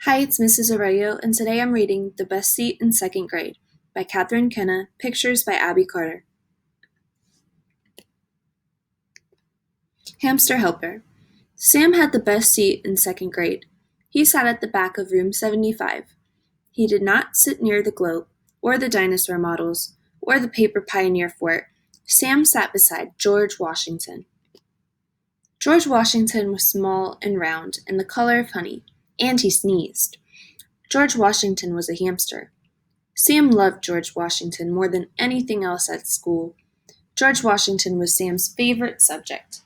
Hi, it's Mrs. Arroyo, and today I'm reading The Best Seat in Second Grade by Katharine Kenah, pictures by Abby Carter. Hamster Helper. Sam had the best seat in second grade. He sat at the back of room 75. He did not sit near the globe, or the dinosaur models, or the paper pioneer fort. Sam sat beside George Washington. George Washington was small and round and the color of honey, and he sneezed. George Washington was a hamster. Sam loved George Washington more than anything else at school. George Washington was Sam's favorite subject.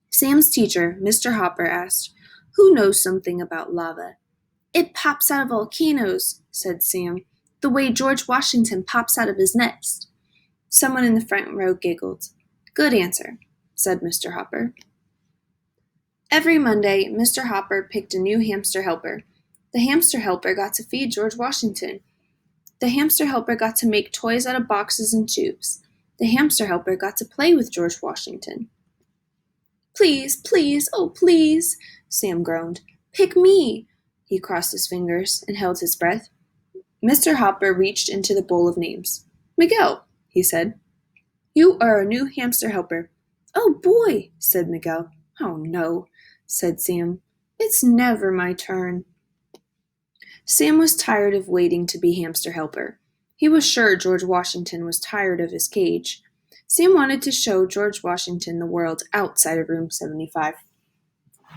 Sam's teacher, Mr. Hopper, asked, "Who knows something about lava?" "It pops out of volcanoes," said Sam, "the way George Washington pops out of his nest." Someone in the front row giggled. "Good answer," said Mr. Hopper. Every Monday, Mr. Hopper picked a new hamster helper. The hamster helper got to feed George Washington. The hamster helper got to make toys out of boxes and tubes. The hamster helper got to play with George Washington. "Please, please, oh please," Sam groaned. "Pick me." He crossed his fingers and held his breath. Mr. Hopper reached into the bowl of names. "Miguel," he said. "You are a new hamster helper." "Oh boy," said Miguel. "Oh no," said Sam. "It's never my turn." Sam was tired of waiting to be hamster helper. He was sure George Washington was tired of his cage. Sam wanted to show George Washington the world outside of room 75.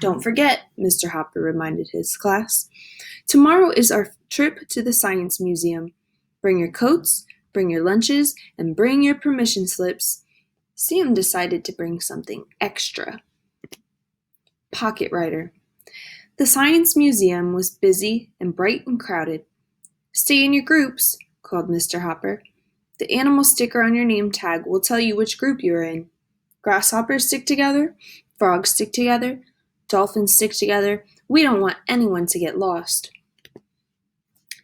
"Don't forget," Mr. Hopper reminded his class. "Tomorrow is our trip to the Science Museum. Bring your coats, bring your lunches, and bring your permission slips." Sam decided to bring something extra. Pocket Writer. The Science Museum was busy and bright and crowded. "Stay in your groups," called Mr. Hopper. "The animal sticker on your name tag will tell you which group you are in. Grasshoppers stick together, frogs stick together, dolphins stick together. We don't want anyone to get lost."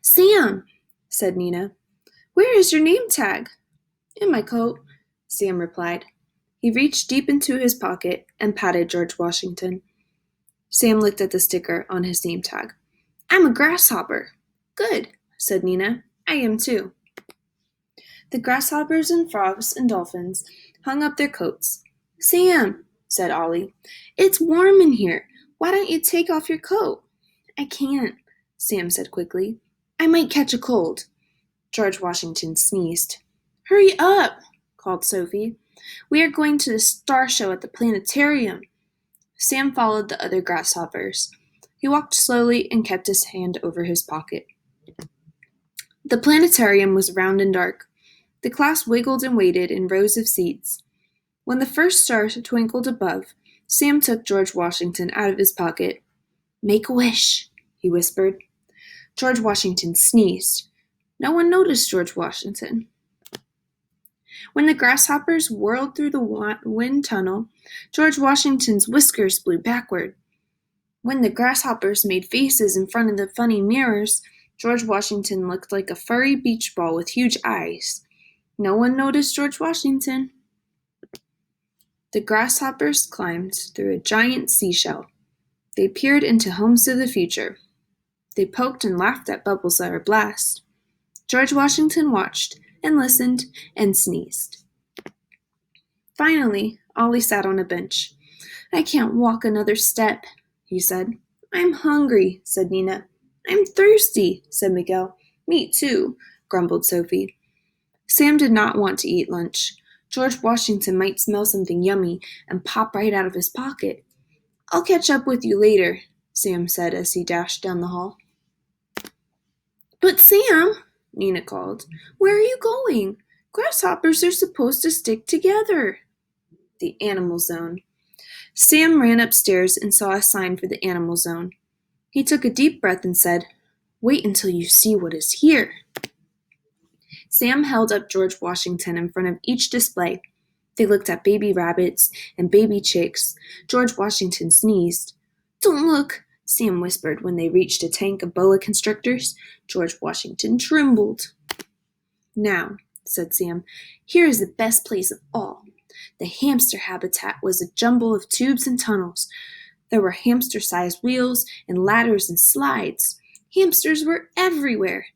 "Sam," said Nina, "where is your name tag?" "In my coat," Sam replied. He reached deep into his pocket and patted George Washington. Sam looked at the sticker on his name tag. "I'm a grasshopper." "Good," said Nina. "I am too." The grasshoppers and frogs and dolphins hung up their coats. "Sam," said Ollie, "it's warm in here. Why don't you take off your coat?" "I can't," Sam said quickly. "I might catch a cold." George Washington sneezed. "Hurry up," called Sophie. "We are going to the star show at the planetarium." Sam followed the other grasshoppers. He walked slowly and kept his hand over his pocket. The planetarium was round and dark. The class wiggled and waited in rows of seats. When the first star twinkled above, Sam took George Washington out of his pocket. "Make a wish," he whispered. George Washington sneezed. No one noticed George Washington. When the grasshoppers whirled through the wind tunnel, George Washington's whiskers blew backward. When the grasshoppers made faces in front of the funny mirrors, George Washington looked like a furry beach ball with huge eyes. No one noticed George Washington. The grasshoppers climbed through a giant seashell. They peered into homes of the future. They poked and laughed at bubbles that were blast. George Washington watched and listened and sneezed. Finally, Ollie sat on a bench. "I can't walk another step," he said. "I'm hungry," said Nina. "I'm thirsty," said Miguel. "Me too," grumbled Sophie. Sam did not want to eat lunch. George Washington might smell something yummy and pop right out of his pocket. "I'll catch up with you later," Sam said as he dashed down the hall. "But Sam," Nina called, "where are you going? Grasshoppers are supposed to stick together." The animal zone. Sam ran upstairs and saw a sign for the animal zone. He took a deep breath and said, "Wait until you see what is here." Sam held up George Washington in front of each display. They looked at baby rabbits and baby chicks. George Washington sneezed. "Don't look," Sam whispered when they reached a tank of boa constrictors. George Washington trembled. "Now," said Sam, "here is the best place of all." The hamster habitat was a jumble of tubes and tunnels. There were hamster-sized wheels and ladders and slides. Hamsters were everywhere.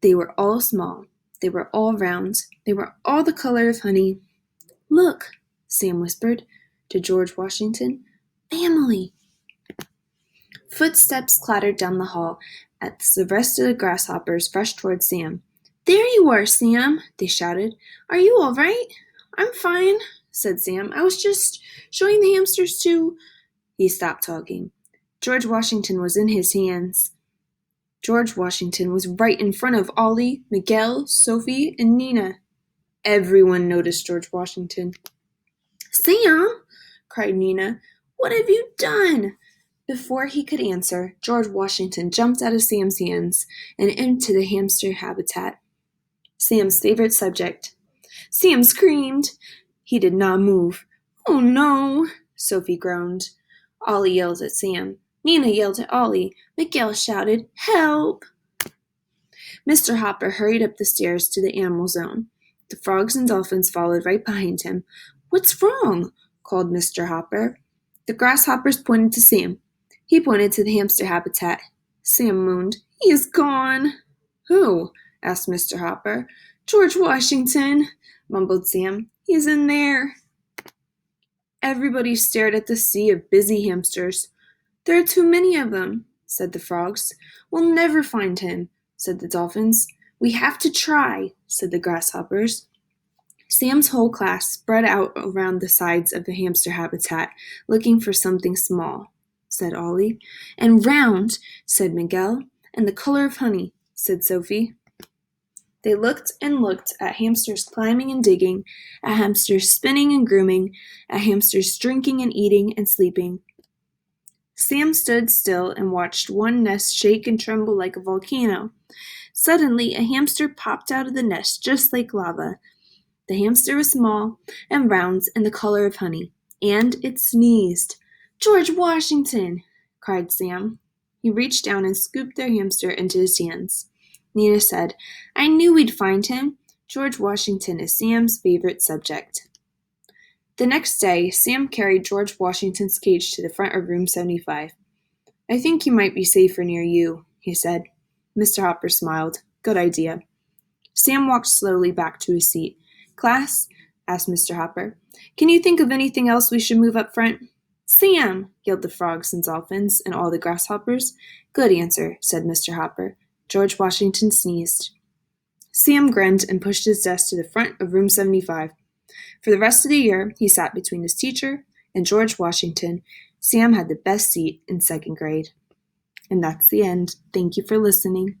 They were all small. They were all round. They were all the color of honey. "Look," Sam whispered to George Washington. "Family." Footsteps clattered down the hall as the rest of the grasshoppers rushed toward Sam. "There you are, Sam," they shouted. "Are you all right?" "I'm fine," said Sam. "I was just showing the hamsters to—" He stopped talking. George Washington was in his hands. George Washington was right in front of Ollie, Miguel, Sophie, and Nina. Everyone noticed George Washington. "Sam!" cried Nina. "What have you done?" Before he could answer, George Washington jumped out of Sam's hands and into the hamster habitat, Sam's favorite subject. Sam screamed. He did not move. "Oh no!" Sophie groaned. Ollie yelled at Sam. Nina yelled at Ollie. Miguel shouted, "Help!" Mr. Hopper hurried up the stairs to the animal zone. The frogs and dolphins followed right behind him. "What's wrong?" called Mr. Hopper. The grasshoppers pointed to Sam. He pointed to the hamster habitat. Sam moaned. "He is gone." "Who?" asked Mr. Hopper. "George Washington," mumbled Sam. "He's in there." Everybody stared at the sea of busy hamsters. "There are too many of them," said the frogs. "We'll never find him," said the dolphins. "We have to try," said the grasshoppers. Sam's whole class spread out around the sides of the hamster habitat, looking for something small, said Ollie. "And round," said Miguel. "And the color of honey," said Sophie. They looked and looked at hamsters climbing and digging, at hamsters spinning and grooming, at hamsters drinking and eating and sleeping. Sam stood still and watched one nest shake and tremble like a volcano. Suddenly, a hamster popped out of the nest just like lava. The hamster was small and round and the color of honey, and it sneezed. "George Washington!" cried Sam. He reached down and scooped their hamster into his hands. Nina said, "I knew we'd find him. George Washington is Sam's favorite subject." The next day, Sam carried George Washington's cage to the front of room 75. "I think he might be safer near you," he said. Mr. Hopper smiled. "Good idea." Sam walked slowly back to his seat. "Class," asked Mr. Hopper, "can you think of anything else we should move up front?" "Sam!" yelled the frogs and dolphins and all the grasshoppers. "Good answer," said Mr. Hopper. George Washington sneezed. Sam grinned and pushed his desk to the front of room 75. For the rest of the year, he sat between his teacher and George Washington. Sam had the best seat in second grade. And that's the end. Thank you for listening.